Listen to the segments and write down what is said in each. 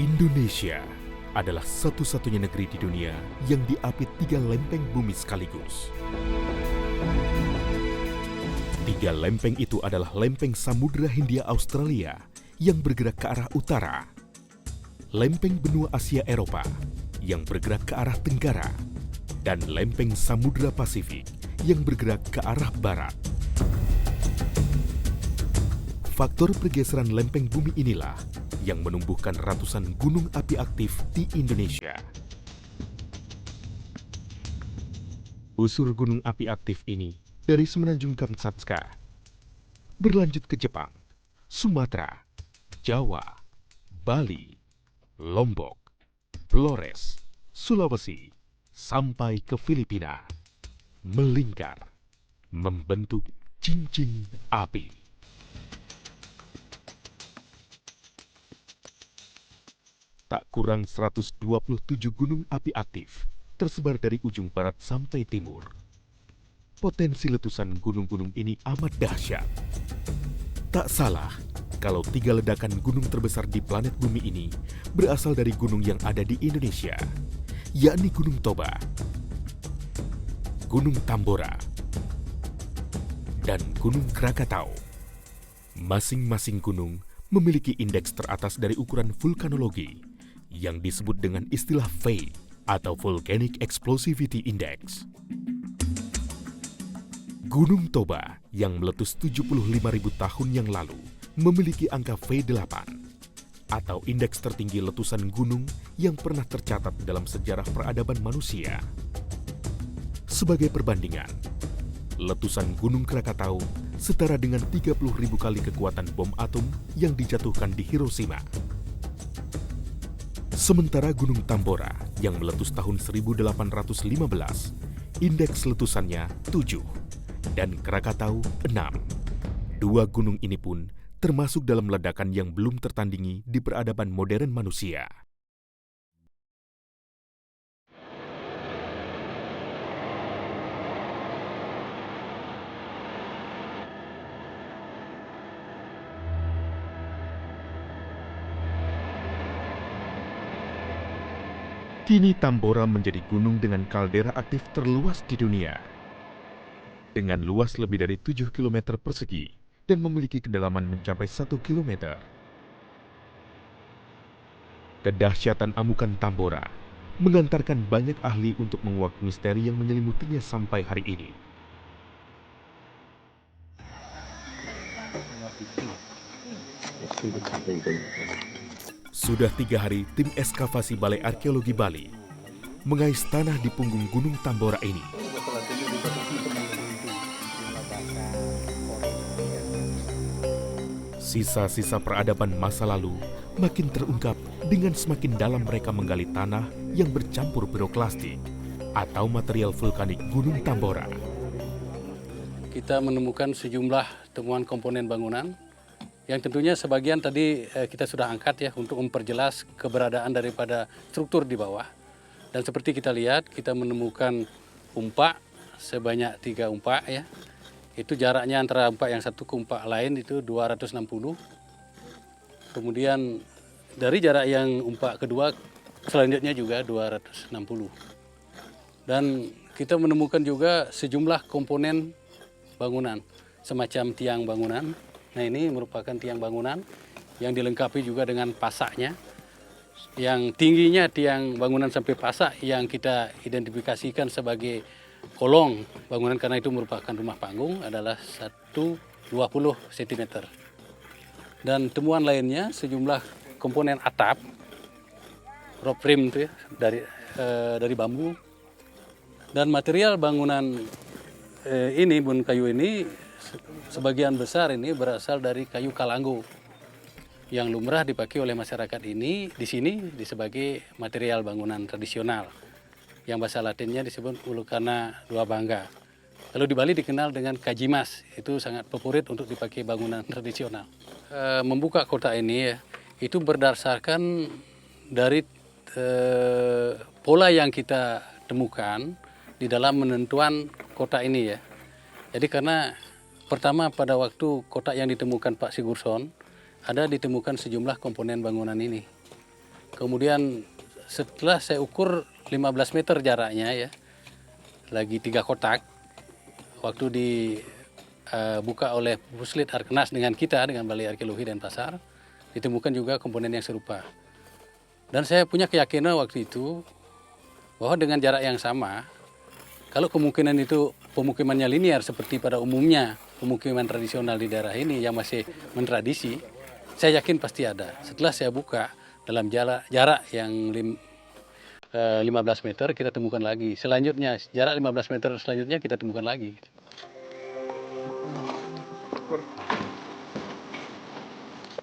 Indonesia adalah satu-satunya negeri di dunia yang diapit 3 lempeng bumi sekaligus. 3 lempeng itu adalah lempeng Samudra Hindia Australia yang bergerak ke arah utara, lempeng benua Asia Eropa yang bergerak ke arah tenggara, dan lempeng Samudra Pasifik yang bergerak ke arah barat. Faktor pergeseran lempeng bumi inilah yang menumbuhkan ratusan gunung api aktif di Indonesia. Usur gunung api aktif ini dari Semenanjung Kamtsatka berlanjut ke Jepang, Sumatera, Jawa, Bali, Lombok, Flores, Sulawesi, sampai ke Filipina, melingkar, membentuk cincin api. Tak kurang 127 gunung api aktif tersebar dari ujung barat sampai timur. Potensi letusan gunung-gunung ini amat dahsyat. Tak salah kalau 3 ledakan gunung terbesar di planet bumi ini berasal dari gunung yang ada di Indonesia, yakni Gunung Toba, Gunung Tambora, dan Gunung Krakatau. Masing-masing gunung memiliki indeks teratas dari ukuran vulkanologi yang disebut dengan istilah VEI atau Volcanic Explosivity Index. Gunung Toba yang meletus 75.000 tahun yang lalu memiliki angka V8 atau indeks tertinggi letusan gunung yang pernah tercatat dalam sejarah peradaban manusia. Sebagai perbandingan, letusan Gunung Krakatau setara dengan 30.000 kali kekuatan bom atom yang dijatuhkan di Hiroshima. Sementara Gunung Tambora yang meletus tahun 1815, indeks letusannya 7 dan Krakatau 6. 2 gunung ini pun termasuk dalam ledakan yang belum tertandingi di peradaban modern manusia. Kini Tambora menjadi gunung dengan kaldera aktif terluas di dunia. Dengan luas lebih dari 7 km persegi dan memiliki kedalaman mencapai 1 km. Kedahsyatan amukan Tambora mengantarkan banyak ahli untuk menguak misteri yang menyelimutinya sampai hari ini. Sudah 3 hari tim ekskavasi Balai Arkeologi Bali mengais tanah di punggung Gunung Tambora ini. Sisa-sisa peradaban masa lalu makin terungkap dengan semakin dalam mereka menggali tanah yang bercampur piroklastik atau material vulkanik Gunung Tambora. Kita menemukan sejumlah temuan komponen bangunan yang tentunya sebagian tadi kita sudah angkat ya untuk memperjelas keberadaan daripada struktur di bawah. Dan seperti kita lihat, kita menemukan umpak sebanyak 3 umpak ya. Itu jaraknya antara umpak yang satu ke umpak lain itu 260. Kemudian dari jarak yang umpak kedua selanjutnya juga 260. Dan kita menemukan juga sejumlah komponen bangunan, semacam tiang bangunan. Nah, ini merupakan tiang bangunan yang dilengkapi juga dengan pasaknya. Yang tingginya tiang bangunan sampai pasak yang kita identifikasikan sebagai kolong bangunan karena itu merupakan rumah panggung adalah 120 cm. Dan temuan lainnya sejumlah komponen atap, rock frame itu ya, dari bambu. Dan material bangunan ini, bun kayu ini, sebagian besar ini berasal dari kayu kalanggo yang lumrah dipakai oleh masyarakat ini di sini sebagai material bangunan tradisional yang bahasa Latinnya disebut Ulukana Dua Bangga. Lalu di Bali dikenal dengan kajimas, itu sangat favorit untuk dipakai bangunan tradisional. Membuka kota ini ya, itu berdasarkan dari pola yang kita temukan di dalam menentuan kota ini ya. Jadi karena pertama pada waktu kota yang ditemukan Pak Sigurdsson, ada ditemukan sejumlah komponen bangunan ini. Kemudian setelah saya ukur 15 meter jaraknya ya, lagi 3 kotak, waktu dibuka oleh Puslit Arkenas dengan kita, dengan Balai Arkeologi dan Pasar, ditemukan juga komponen yang serupa. Dan saya punya keyakinan waktu itu bahwa dengan jarak yang sama, kalau kemungkinan itu pemukimannya linear seperti pada umumnya pemukiman tradisional di daerah ini yang masih mentradisi, saya yakin pasti ada. Setelah saya buka dalam jarak yang 15 meter kita temukan lagi. Selanjutnya jarak 15 meter selanjutnya kita temukan lagi.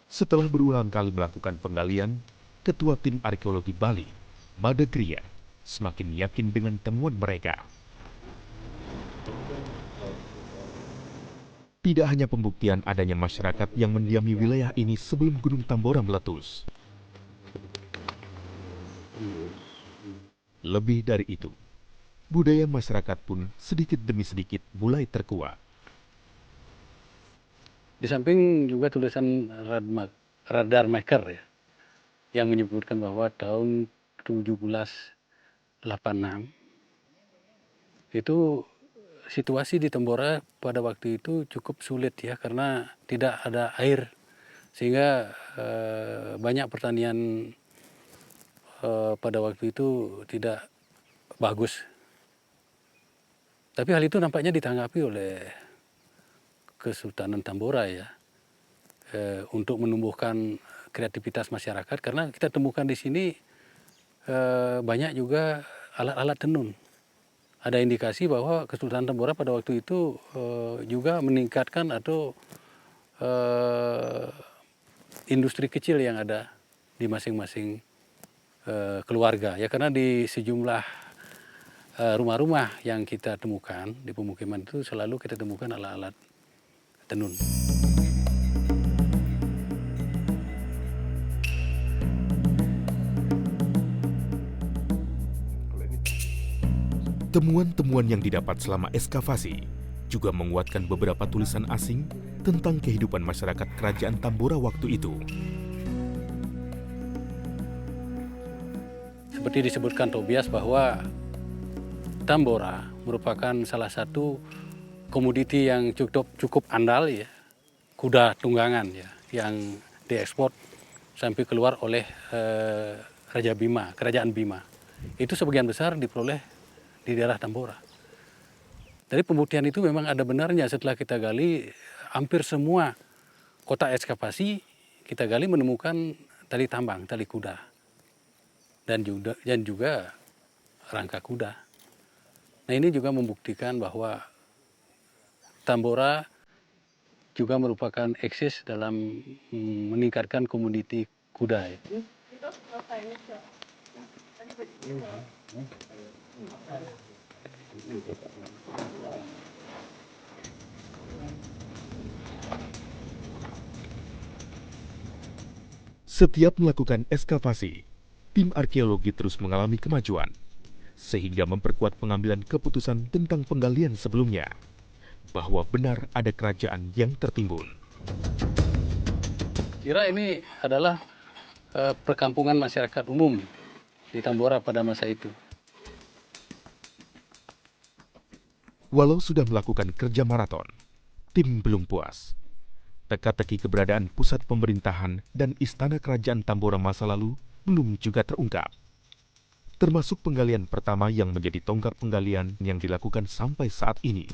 Setelah berulang kali melakukan penggalian, Ketua Tim Arkeologi Bali, Made Gria, semakin yakin dengan temuan mereka. Tidak hanya pembuktian adanya masyarakat yang mendiami wilayah ini sebelum Gunung Tambora meletus. Lebih dari itu, budaya masyarakat pun sedikit demi sedikit mulai terkuak. Di samping juga tulisan radar maker ya, yang menyebutkan bahwa tahun 1786 itu situasi di Tambora pada waktu itu cukup sulit ya, karena tidak ada air, sehingga banyak pertanian pada waktu itu tidak bagus. Tapi hal itu nampaknya ditanggapi oleh Kesultanan Tambora ya, untuk menumbuhkan kreativitas masyarakat, karena kita temukan di sini banyak juga alat-alat tenun. Ada indikasi bahwa Kesultanan Tambora pada waktu itu juga meningkatkan atau industri kecil yang ada di masing-masing keluarga ya, karena di sejumlah rumah-rumah yang kita temukan di pemukiman itu selalu kita temukan alat-alat tenun. Temuan-temuan yang didapat selama ekskavasi juga menguatkan beberapa tulisan asing tentang kehidupan masyarakat kerajaan Tambora waktu itu. Seperti disebutkan Tobias bahwa Tambora merupakan salah satu komoditi yang cukup andal ya, kuda tunggangan ya, yang diekspor sampai keluar oleh Raja Bima, Kerajaan Bima. Itu sebagian besar diperoleh di daerah Tambora. Dari pembuktian itu memang ada benarnya. Setelah kita gali hampir semua kotak ekskavasi, kita gali menemukan tali tambang, tali kuda, dan juga rangka kuda. Nah, ini juga membuktikan bahwa Tambora juga merupakan eksis dalam meningkatkan komoditi kuda. Ya. Setiap melakukan ekskavasi, tim arkeologi terus mengalami kemajuan, sehingga memperkuat pengambilan keputusan tentang penggalian sebelumnya, bahwa benar ada kerajaan yang tertimbun. Kira ini adalah perkampungan masyarakat umum di Tambora pada masa itu. Walau sudah melakukan kerja maraton, tim belum puas. Teka-teki keberadaan pusat pemerintahan dan istana kerajaan Tambora masa lalu belum juga terungkap. Termasuk penggalian pertama yang menjadi tonggak penggalian yang dilakukan sampai saat ini,